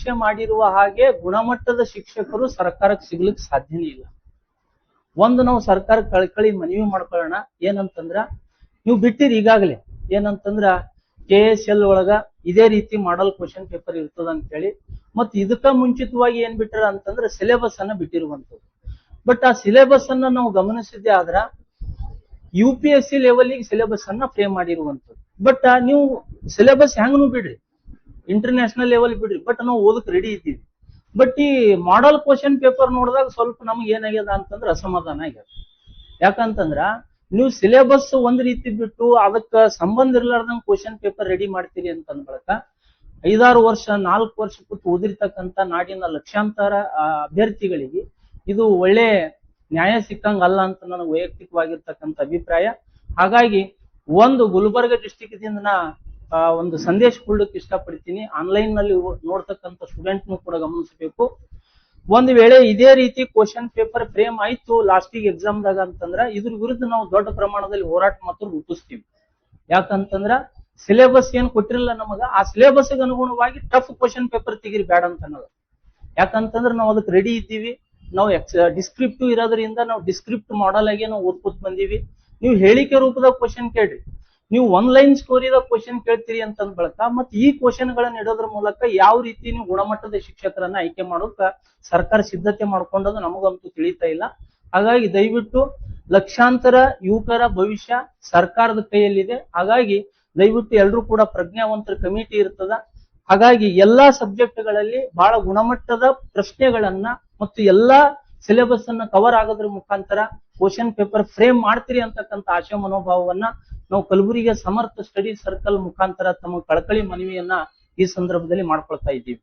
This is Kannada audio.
ನಿರೀಕ್ಷೆ ಮಾಡಿರುವ ಹಾಗೆ ಗುಣಮಟ್ಟದ ಶಿಕ್ಷಕರು ಸರ್ಕಾರಕ್ಕೆ ಸಿಗ್ಲಿಕ್ಕೆ ಸಾಧ್ಯನೇ ಇಲ್ಲ. ಒಂದು ನಾವು ಸರ್ಕಾರ ಕಳ್ಕಳಿ ಮನವಿ ಮಾಡ್ಕೊಳ್ಳೋಣ, ಏನಂತಂದ್ರ ನೀವು ಬಿಟ್ಟಿರಿ ಈಗಾಗಲೇ ಏನಂತಂದ್ರ KSL ಒಳಗ ಇದೇ ರೀತಿ ಮಾಡಲ್ ಕ್ವಶನ್ ಪೇಪರ್ ಇರ್ತದ ಅಂತ ಹೇಳಿ. ಮತ್ ಇದಕ್ಕ ಮುಂಚಿತವಾಗಿ ಏನ್ ಬಿಟ್ಟಾರ ಅಂತಂದ್ರೆ ಸಿಲೆಬಸ್ ಅನ್ನ ಬಿಟ್ಟಿರುವಂತದ್ದು. ಬಟ್ ಆ ಸಿಲೆಬಸ್ ಅನ್ನ ನಾವು ಗಮನಿಸಿದ್ದೆ ಆದ್ರ UPSC ಲೆವೆಲ್ಗೆ ಸಿಲೆಬಸ್ ಅನ್ನ ಫ್ರೇಮ್ ಮಾಡಿರುವಂತದ್ದು. ಬಟ್ ನೀವು ಸಿಲೆಬಸ್ ಹೆಂಗನು ಬಿಡ್ರಿ, ಇಂಟರ್ನ್ಯಾಷನಲ್ ಲೆವೆಲ್ ಬಿಡ್ರಿ, ಬಟ್ ನಾವು ಓದಕ್ ರೆಡಿ ಇದ್ದೀವಿ. ಬಟ್ ಈ ಮಾಡಲ್ ಕ್ವಶನ್ ಪೇಪರ್ ನೋಡಿದಾಗ ಸ್ವಲ್ಪ ನಮ್ಗೆ ಏನಾಗ್ಯದ ಅಂತಂದ್ರೆ ಅಸಮಾಧಾನ ಆಗ್ಯದ. ಯಾಕಂತಂದ್ರ ನೀವು ಸಿಲೆಬಸ್ ಒಂದ್ ರೀತಿ ಬಿಟ್ಟು ಅದಕ್ಕ ಸಂಬಂಧ ಇರ್ಲಾರ್ದಂಗ್ ಕ್ವಶನ್ ಪೇಪರ್ ರೆಡಿ ಮಾಡ್ತೀರಿ ಅಂತ ಅಂದ್ಬಳಕ 5-6 ವರ್ಷ 4 ವರ್ಷ ಕೂತು ಓದಿರ್ತಕ್ಕಂಥ ನಾಡಿನ ಲಕ್ಷಾಂತರ ಅಭ್ಯರ್ಥಿಗಳಿಗೆ ಇದು ಒಳ್ಳೆ ನ್ಯಾಯ ಸಿಕ್ಕಂಗ ಅಲ್ಲ ಅಂತ ನನಗೆ ವೈಯಕ್ತಿಕವಾಗಿರ್ತಕ್ಕಂಥ ಅಭಿಪ್ರಾಯ. ಹಾಗಾಗಿ ಒಂದು ಗುಲ್ಬರ್ಗ ಡಿಸ್ಟಿಕ್ ದಿಂದ ನಾ ಒಂದು ಸಂದೇಶ ಕೊಡ್ಲಿಕ್ಕೆ ಇಷ್ಟಪಡ್ತೀನಿ. ಆನ್ಲೈನ್ ನಲ್ಲಿ ನೋಡ್ತಕ್ಕಂಥ ಸ್ಟೂಡೆಂಟ್ ಕೂಡ ಗಮನಿಸಬೇಕು. ಒಂದ್ ವೇಳೆ ಇದೇ ರೀತಿ ಕ್ವಶನ್ ಪೇಪರ್ ಫ್ರೇಮ್ ಆಯ್ತು ಲಾಸ್ಟಿಗೆ ಎಕ್ಸಾಮ್ದಾಗ ಅಂತಂದ್ರ ಇದ್ರ ವಿರುದ್ಧ ನಾವು ದೊಡ್ಡ ಪ್ರಮಾಣದಲ್ಲಿ ಹೋರಾಟ ಮಾತ್ರ ರೂಪಿಸ್ತೀವಿ. ಯಾಕಂತಂದ್ರ ಸಿಲೆಬಸ್ ಏನ್ ಕೊಟ್ಟಿರಲ್ಲ ನಮಗ, ಆ ಸಿಲೆಬಸ್ ಅನುಗುಣವಾಗಿ ಟಫ್ ಕ್ವಶನ್ ಪೇಪರ್ ತೆಗಿರಿ ಬೇಡ ಅಂತ ಅನ್ನೋದು. ಯಾಕಂತಂದ್ರ ನಾವು ಅದಕ್ಕೆ ರೆಡಿ ಇದ್ದೀವಿ. ನಾವು ಡಿಸ್ಕ್ರಿಪ್ಟಿವ್ ಇರೋದ್ರಿಂದ ನಾವು ಡಿಸ್ಕ್ರಿಪ್ಟ್ ಮಾಡಲ್ ಆಗಿ ನಾವು ಓದ್ಕೊತ ಬಂದೀವಿ. ನೀವು ಹೇಳಿಕೆ ರೂಪದಾಗ ಕ್ವಶನ್ ಕೇಳ್ರಿ, ನೀವು 1 ಲೈನ್ ಸ್ಟೋರಿದಾಗ ಕ್ವಶನ್ ಕೇಳ್ತೀರಿ ಅಂತಂದ್ ಬಳಕ ಮತ್ತೆ ಈ ಕ್ವಶನ್ ಗಳನ್ನ ಇಡೋದ್ರ ಮೂಲಕ ಯಾವ ರೀತಿ ನೀವು ಗುಣಮಟ್ಟದ ಶಿಕ್ಷಕರನ್ನ ಆಯ್ಕೆ ಮಾಡೋಕ ಸರ್ಕಾರ ಸಿದ್ಧತೆ ಮಾಡ್ಕೊಂಡದು ನಮಗಂತೂ ತಿಳಿತಾ ಇಲ್ಲ. ಹಾಗಾಗಿ ದಯವಿಟ್ಟು ಲಕ್ಷಾಂತರ ಯುವಕರ ಭವಿಷ್ಯ ಸರ್ಕಾರದ ಕೈಯಲ್ಲಿದೆ. ಹಾಗಾಗಿ ದಯವಿಟ್ಟು ಎಲ್ಲರೂ ಕೂಡ ಪ್ರಜ್ಞಾವಂತರ ಕಮಿಟಿ ಇರ್ತದ. ಹಾಗಾಗಿ ಎಲ್ಲಾ ಸಬ್ಜೆಕ್ಟ್ ಗಳಲ್ಲಿ ಬಹಳ ಗುಣಮಟ್ಟದ ಪ್ರಶ್ನೆಗಳನ್ನ ಮತ್ತು ಎಲ್ಲಾ ಸಿಲೆಬಸ್ ಅನ್ನ ಕವರ್ ಆಗೋದ್ರ ಮುಖಾಂತರ ಕ್ವಶನ್ ಪೇಪರ್ ಫ್ರೇಮ್ ಮಾಡ್ತೀರಿ ಅಂತಕ್ಕಂಥ ಆಶಯ ಮನೋಭಾವವನ್ನ ನಾವು ಕಲಬುರಗಿಯ ಸಮರ್ಥ ಸ್ಟಡಿ ಸರ್ಕಲ್ ಮುಖಾಂತರ ತಮ್ಮ ಕಳಕಳಿ ಮನವಿಯನ್ನ ಈ ಸಂದರ್ಭದಲ್ಲಿ ಮಾಡ್ಕೊಳ್ತಾ ಇದ್ದೀವಿ.